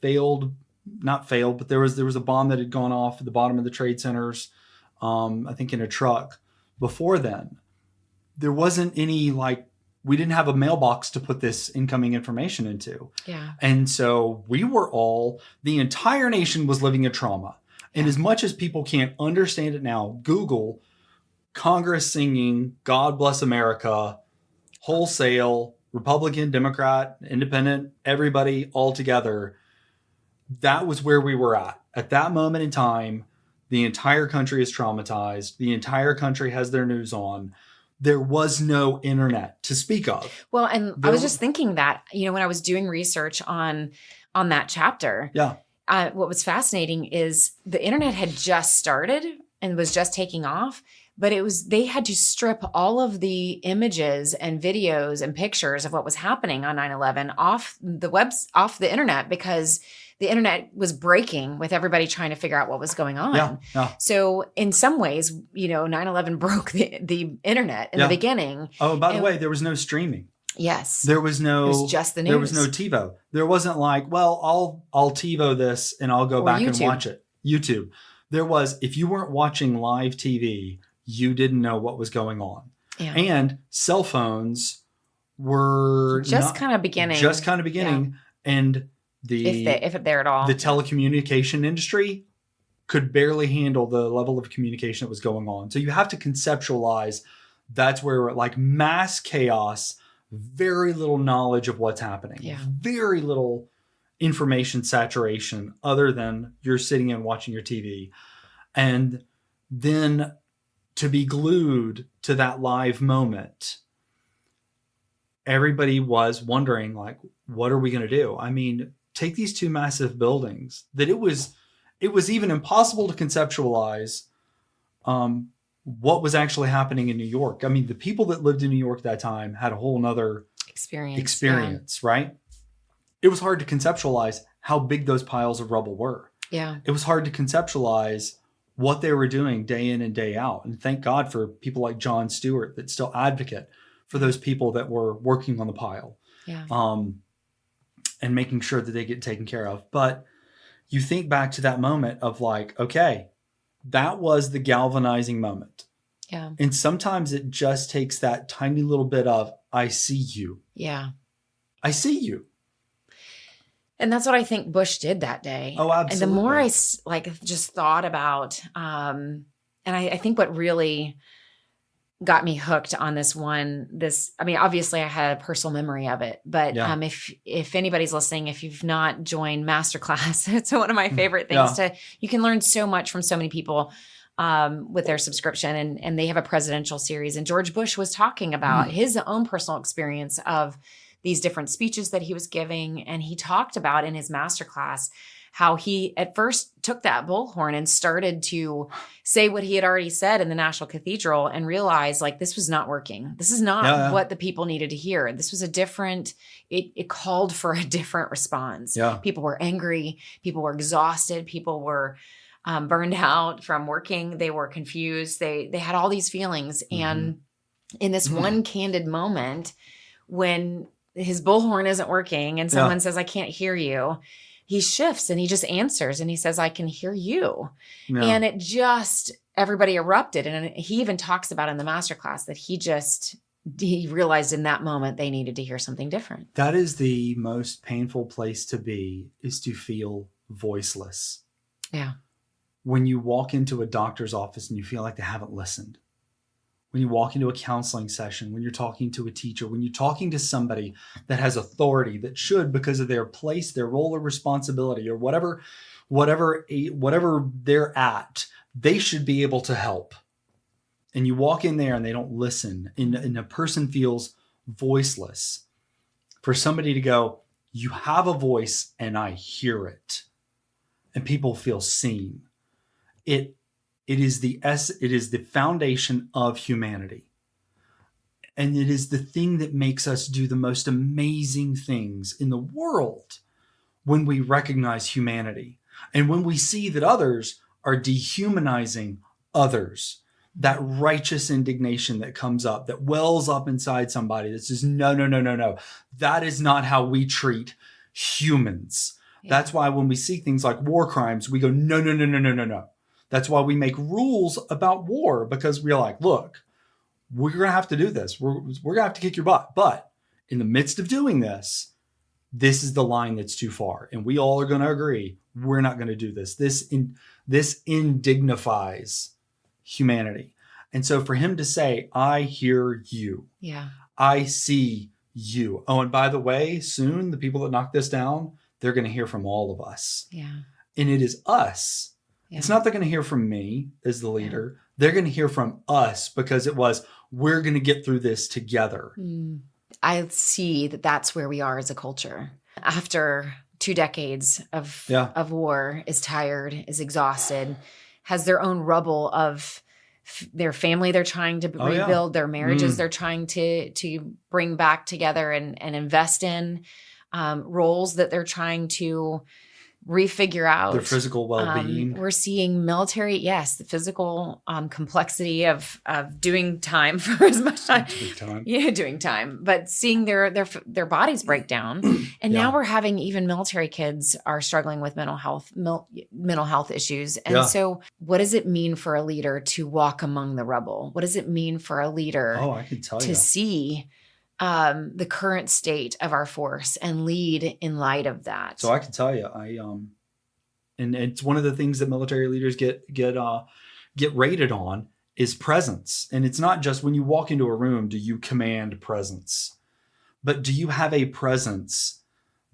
not failed, but there was a bomb that had gone off at the bottom of the trade centers, I think in a truck. Before then, there wasn't any, we didn't have a mailbox to put this incoming information into. And so the entire nation was living in trauma. And as much as people can't understand it now, Google Congress singing God Bless America, wholesale, Republican, Democrat, Independent, everybody all together. That was where we were at. At that moment in time, the entire country is traumatized. The entire country has their news on. There was no internet to speak of. Well, and I was just thinking that, when I was doing research on that chapter, what was fascinating is the internet had just started and was just taking off. But they had to strip all of the images and videos and pictures of what was happening on 9/11 off the internet, because the internet was breaking with everybody trying to figure out what was going on. So in some ways, 9/11 broke the internet in the beginning. Oh, by the way, there was no streaming. Yes. There was no. It was just the news. There was no TiVo. There wasn't I'll TiVo this and I'll go back and watch it. YouTube. There was, if you weren't watching live TV, you didn't know what was going on. And cell phones were just kind of beginning. And if they're at all. The telecommunication industry could barely handle the level of communication that was going on. So you have to conceptualize that's where like mass chaos, very little knowledge of what's happening, very little information saturation other than you're sitting and watching your TV. And then to be glued to that live moment, everybody was wondering, like, what are we going to do? I mean, take these two massive buildings that it was even impossible to conceptualize what was actually happening in New York. I mean, the people that lived in New York at that time had a whole nother experience, right? It was hard to conceptualize how big those piles of rubble were. Yeah. It was hard to conceptualize what they were doing day in and day out. And thank God for people like Jon Stewart that still advocate for those people that were working on the pile. Yeah. And making sure that they get taken care of. But you think back to that moment of like, okay, that was the galvanizing moment. Yeah. And sometimes it just takes that tiny little bit of, I see you. Yeah. I see you. And that's what I think Bush did that day. Oh, absolutely. And the more I just thought about, and I think what really got me hooked on I mean, obviously I had a personal memory of it, but if anybody's listening, if you've not joined Masterclass, it's one of my favorite things you can learn so much from so many people with their subscription, and they have a presidential series. And George Bush was talking about his own personal experience of these different speeches that he was giving. And he talked about in his masterclass how he at first took that bullhorn and started to say what he had already said in the National Cathedral and realized like this was not working. This is not what the people needed to hear. This was it called for a different response. Yeah. People were angry. People were exhausted. People were burned out from working. They were confused. They had all these feelings. Mm-hmm. And in this one candid moment when his bullhorn isn't working and someone says, I can't hear you, he shifts and he just answers and he says, I can hear you. Yeah. And it just, everybody erupted. And he even talks about in the masterclass that he realized in that moment they needed to hear something different. That is the most painful place to be, is to feel voiceless. Yeah. When you walk into a doctor's office and you feel like they haven't listened. When you walk into a counseling session, when you're talking to a teacher, when you're talking to somebody that has authority that should, because of their place, their role or responsibility or whatever they're at, they should be able to help. And you walk in there and they don't listen, and a person feels voiceless. For somebody to go, you have a voice and I hear it, and people feel seen. It is the foundation of humanity. And it is the thing that makes us do the most amazing things in the world when we recognize humanity. And when we see that others are dehumanizing others, that righteous indignation that comes up, that wells up inside somebody that says, no. That is not how we treat humans. Yeah. That's why when we see things like war crimes, we go, no. That's why we make rules about war, because we're like, look, we're going to have to do this. We're going to have to kick your butt. But in the midst of doing this, this is the line that's too far. And we all are going to agree, we're not going to do this. This indignifies humanity. And so for him to say, I hear you. Yeah. I see you. Oh, and by the way, soon the people that knock this down, they're going to hear from all of us. Yeah. And it is us. Yeah. It's not they're going to hear from me as the leader. Yeah. They're going to hear from us, because we're going to get through this together. I see that that's where we are as a culture. After 2 decades of war, is tired, is exhausted, has their own rubble of their family they're trying to rebuild, their marriages they're trying to bring back together and invest in, roles that they're trying to refigure out. Their physical well-being. We're seeing military, the physical complexity of doing time for as much time. Doing time, but seeing their bodies break down. And now we're having even military kids are struggling with mental health issues. And so what does it mean for a leader to walk among the rubble? What does it mean for a leader to see the current state of our force and lead in light of that? So I can tell you, And it's one of the things that military leaders get rated on is presence. And it's not just when you walk into a room, do you command presence, but do you have a presence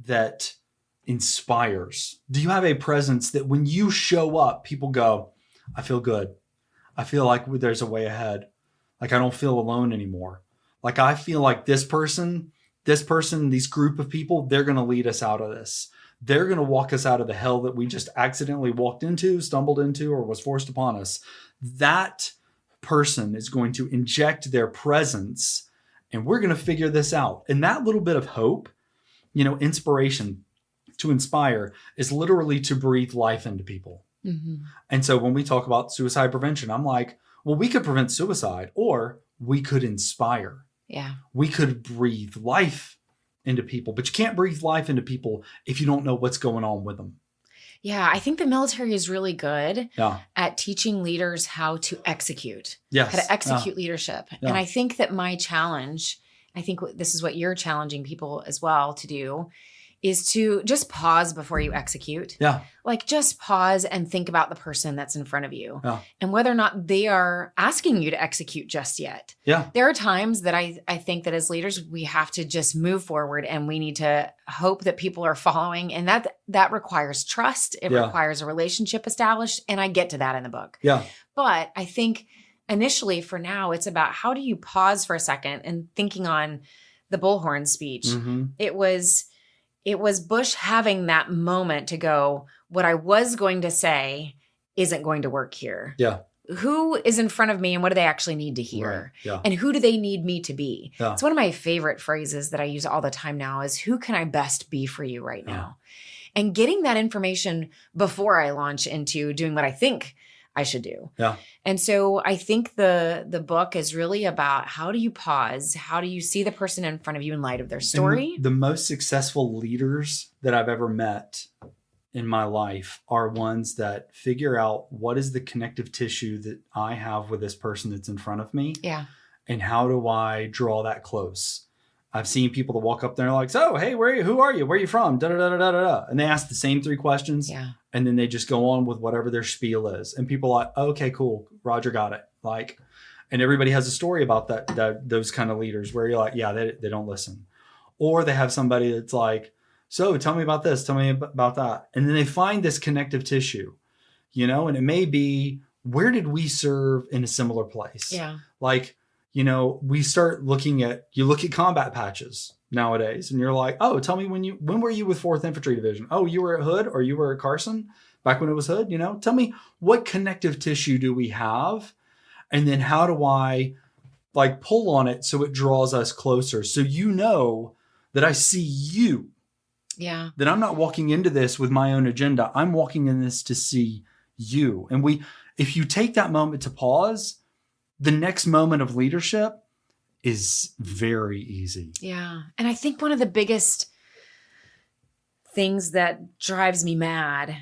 that inspires? Do you have a presence that when you show up, people go, I feel good. I feel like there's a way ahead. Like I don't feel alone anymore. Like I feel like this person, these group of people, they're going to lead us out of this. They're going to walk us out of the hell that we just accidentally walked into, stumbled into, or was forced upon us. That person is going to inject their presence, and we're going to figure this out. And that little bit of hope, inspiration, to inspire, is literally to breathe life into people. Mm-hmm. And so when we talk about suicide prevention, I'm like, well, we could prevent suicide, or we could inspire. Yeah. We could breathe life into people, but you can't breathe life into people if you don't know what's going on with them. Yeah, I think the military is really good at teaching leaders how to execute, how to execute leadership. Yeah. And I think that my challenge, I think this is what you're challenging people as well to do, is to just pause before you execute. Yeah. Like just pause and think about the person that's in front of you and whether or not they are asking you to execute just yet. Yeah. There are times that I think that as leaders, we have to just move forward and we need to hope that people are following. And that requires trust. It requires a relationship established. And I get to that in the book. Yeah. But I think initially for now, it's about how do you pause for a second and thinking on the Bullhorn speech. Mm-hmm. It was Bush having that moment to go, what I was going to say isn't going to work here. Yeah. Who is in front of me and what do they actually need to hear? Right. Yeah. And who do they need me to be? Yeah. It's one of my favorite phrases that I use all the time now is, who can I best be for you right now? And getting that information before I launch into doing what I think I should do. Yeah. And so I think the book is really about how do you pause? How do you see the person in front of you in light of their story? And the most successful leaders that I've ever met in my life are ones that figure out what is the connective tissue that I have with this person that's in front of me. Yeah. And how do I draw that close? I've seen people that walk up there and like, so, hey, who are you? Where are you from? Da, da, da, da, da, da. And they ask the same 3 questions. Yeah. And then they just go on with whatever their spiel is. And people are like, okay, cool. Roger, got it. Like, and everybody has a story about those kind of leaders where you're like, yeah, they don't listen. Or they have somebody that's like, so tell me about this. Tell me about that. And then they find this connective tissue, and it may be, where did we serve in a similar place? Yeah. Like, we start you look at combat patches nowadays and you're like, oh, tell me when were you with 4th Infantry Division? Oh, you were at Hood or you were at Carson back when it was Hood, tell me what connective tissue do we have? And then how do I pull on it so it draws us closer? So that I see you. Yeah. That I'm not walking into this with my own agenda. I'm walking in this to see you. And if you take that moment to pause, the next moment of leadership is very easy. Yeah. And I think one of the biggest things that drives me mad,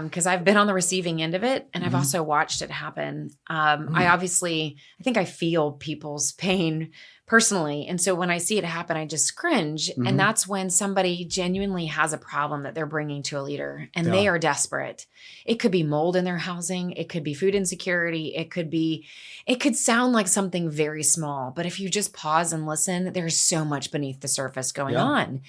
because I've been on the receiving end of it and I've also watched it happen. I think I feel people's pain personally. And so when I see it happen, I just cringe. Mm-hmm. And that's when somebody genuinely has a problem that they're bringing to a leader and they are desperate. It could be mold in their housing. It could be food insecurity. It could sound like something very small, but if you just pause and listen, there's so much beneath the surface going on.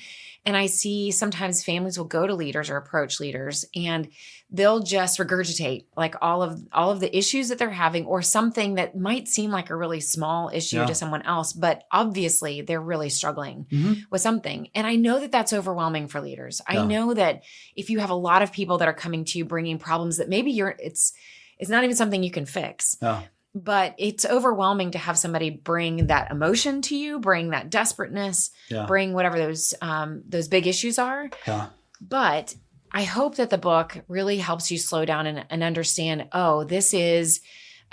And I see sometimes families will go to leaders or approach leaders and they'll just regurgitate like all of the issues that they're having or something that might seem like a really small issue to someone else, but obviously they're really struggling with something. And I know that that's overwhelming for leaders. I know that if you have a lot of people that are coming to you bringing problems that maybe it's not even something you can fix. But it's overwhelming to have somebody bring that emotion to you, bring that desperateness, bring whatever those big issues are. Yeah. But I hope that the book really helps you slow down and understand, oh, this is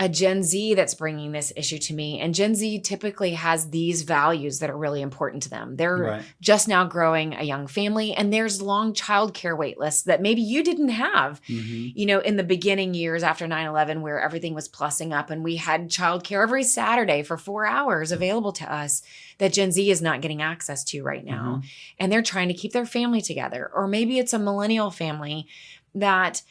a Gen Z that's bringing this issue to me. And Gen Z typically has these values that are really important to them. They're just now growing a young family and there's long childcare wait lists that maybe you didn't have, in the beginning years after 9/11 where everything was plussing up and we had childcare every Saturday for 4 hours available to us that Gen Z is not getting access to right now. And they're trying to keep their family together. Or maybe it's a millennial family that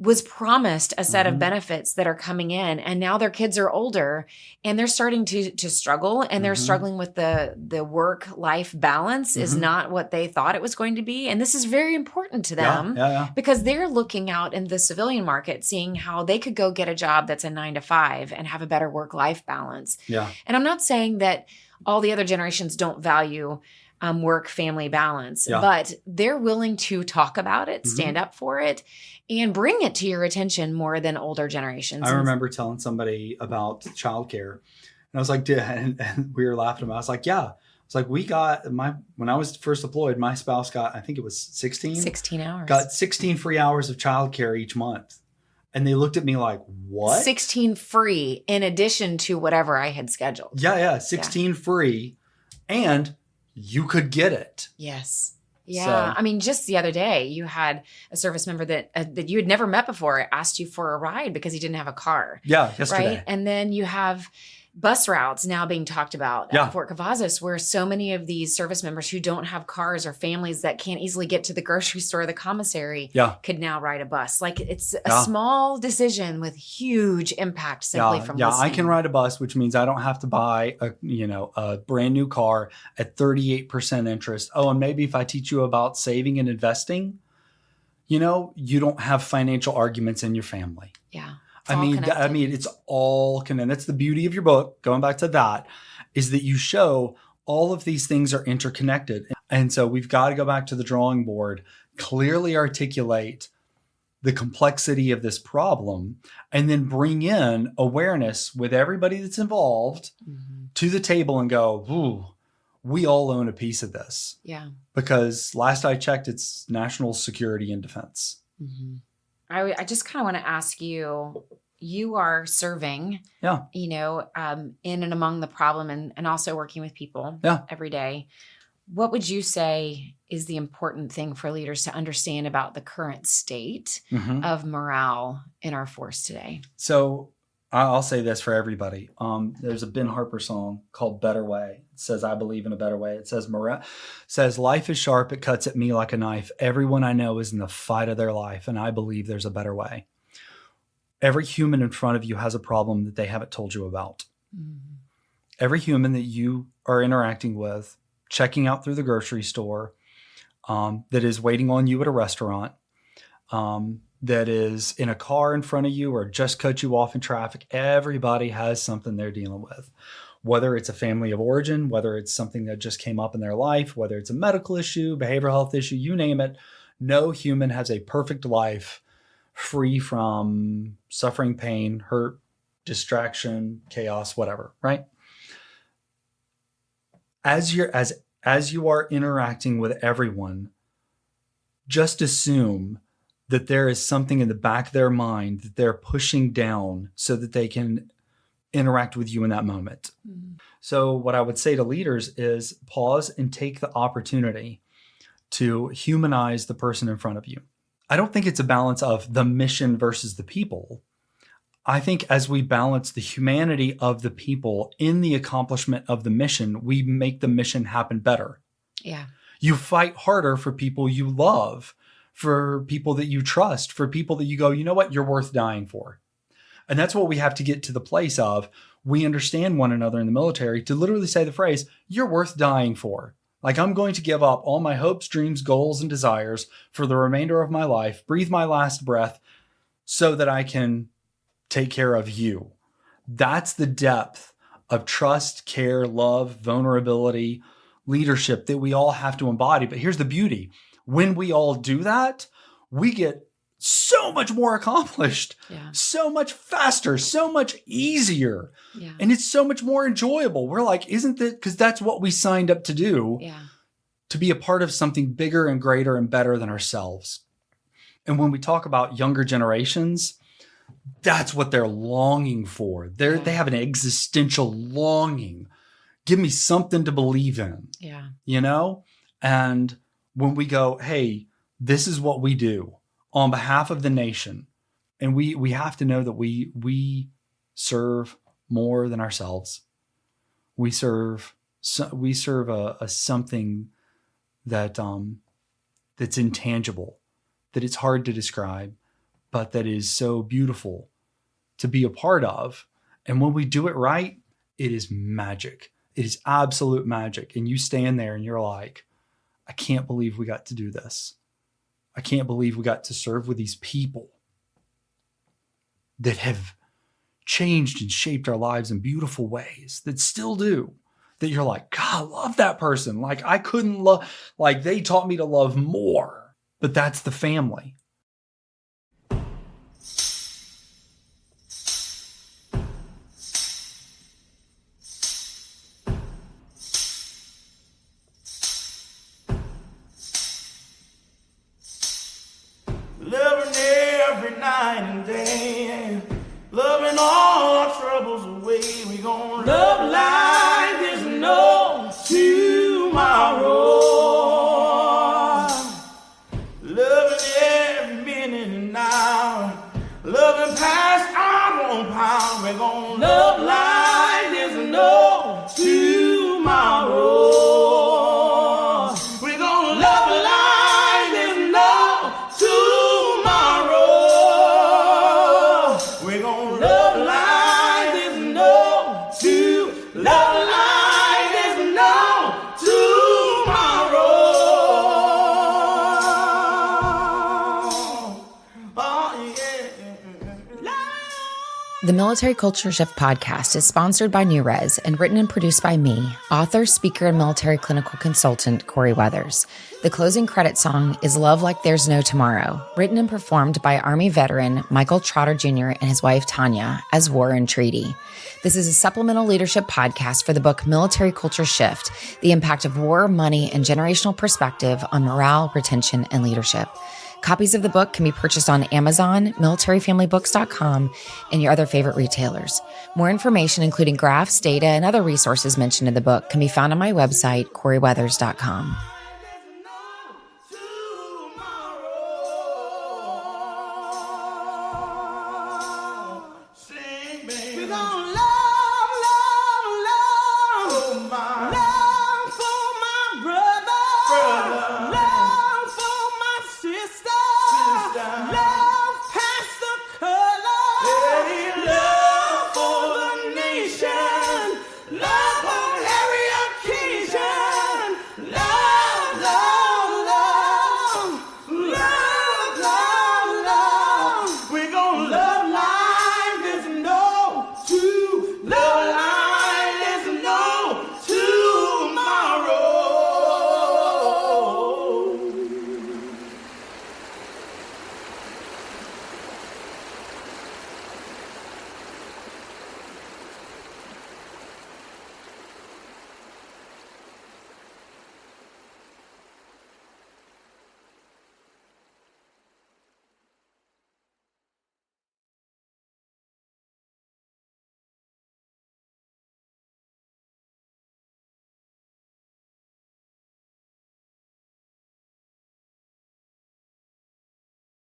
was promised a set of benefits that are coming in, and now their kids are older and they're starting to struggle, and they're struggling with the work-life balance is not what they thought it was going to be. And this is very important to them because they're looking out in the civilian market, seeing how they could go get a job that's a 9 to 5 and have a better work-life balance. Yeah. And I'm not saying that all the other generations don't value work-family balance, but they're willing to talk about it, stand up for it, and bring it to your attention more than older generations. I remember telling somebody about childcare, and I was like, and we were laughing about it. I was like, yeah. It's like, when I was first deployed, my spouse got, I think it was 16 hours. Got 16 free hours of childcare each month. And they looked at me like, what? 16 free in addition to whatever I had scheduled. Yeah. 16 free. And you could get it. Yes. Yeah. I mean, just the other day, you had a service member that you had never met before asked you for a ride because he didn't have a car. Yeah, yesterday. Right? And then you have bus routes now being talked about at Fort Cavazos, where so many of these service members who don't have cars or families that can't easily get to the grocery store or the commissary could now ride a bus. Like, it's a small decision with huge impact simply from listening. I can ride a bus, which means I don't have to buy a brand new car at 38% interest. Oh, and maybe if I teach you about saving and investing, you don't have financial arguments in your family. Yeah. I mean, it's all connected. That's the beauty of your book, going back to that, is that you show all of these things are interconnected. And so we've got to go back to the drawing board, clearly articulate the complexity of this problem, and then bring in awareness with everybody that's involved to the table and go, ooh, we all own a piece of this. Yeah. Because last I checked, it's national security and defense. Mm-hmm. I just kind of want to ask you, you are serving, in and among the problem and also working with people every day. What would you say is the important thing for leaders to understand about the current state of morale in our force today? So I'll say this for everybody. There's a Ben Harper song called Better Way. It says, I believe in a better way. It says, life is sharp. It cuts at me like a knife. Everyone I know is in the fight of their life, and I believe there's a better way. Every human in front of you has a problem that they haven't told you about. Mm-hmm. Every human that you are interacting with, checking out through the grocery store, that is waiting on you at a restaurant, that is in a car in front of you or just cut you off in traffic. Everybody has something they're dealing with, whether it's a family of origin, whether it's something that just came up in their life, whether it's a medical issue, behavioral health issue, you name it. No human has a perfect life free from suffering, pain, hurt, distraction, chaos, whatever, right? As you are interacting with everyone, just assume that there is something in the back of their mind that they're pushing down so that they can interact with you in that moment. Mm-hmm. So what I would say to leaders is pause and take the opportunity to humanize the person in front of you. I don't think it's a balance of the mission versus the people. I think as we balance the humanity of the people in the accomplishment of the mission, we make the mission happen better. Yeah. You fight harder for people you love, for people that you trust, for people that you go, you know what, you're worth dying for. And that's what we have to get to the place of. We understand one another in the military to literally say the phrase, you're worth dying for. Like, I'm going to give up all my hopes, dreams, goals, and desires for the remainder of my life, breathe my last breath so that I can take care of you. That's the depth of trust, care, love, vulnerability, leadership that we all have to embody. But here's the beauty. When we all do that, we get so much more accomplished, so much faster, so much easier. Yeah. And it's so much more enjoyable. We're like, isn't that, because that's what we signed up to do, to be a part of something bigger and greater and better than ourselves. And when we talk about younger generations, that's what they're longing for. They have an existential longing. Give me something to believe in, And when we go, hey, this is what we do on behalf of the nation. And we have to know that we serve more than ourselves. We serve a something that that's intangible, that it's hard to describe, but that is so beautiful to be a part of. And when we do it right, it is magic. It is absolute magic. And you stand there and you're like, I can't believe we got to do this. I can't believe we got to serve with these people that have changed and shaped our lives in beautiful ways, that still do. That you're like, God, I love that person. Like I couldn't love, like they taught me to love more. But that's the family. Loving every night and day, loving all our troubles away. We gon' love like there's no tomorrow. Loving every minute and hour, loving past our own power. We gon' love like there's no tomorrow. We gon' love like there's no tomorrow. We're gonna love like there's no love like there's no tomorrow. Oh yeah. The Military Culture Shift podcast is sponsored by NewRez and written and produced by me, author, speaker, and military clinical consultant Corie Weathers. The closing credit song is Love Like There's No Tomorrow, written and performed by Army veteran Michael Trotter Jr. and his wife Tanya as War and Treaty. This is a supplemental leadership podcast for the book Military Culture Shift, The Impact of War, Money, and Generational Perspective on Morale, Retention, and Leadership. Copies of the book can be purchased on Amazon, militaryfamilybooks.com, and your other favorite retailers. More information, including graphs, data, and other resources mentioned in the book, can be found on my website, corieweathers.com.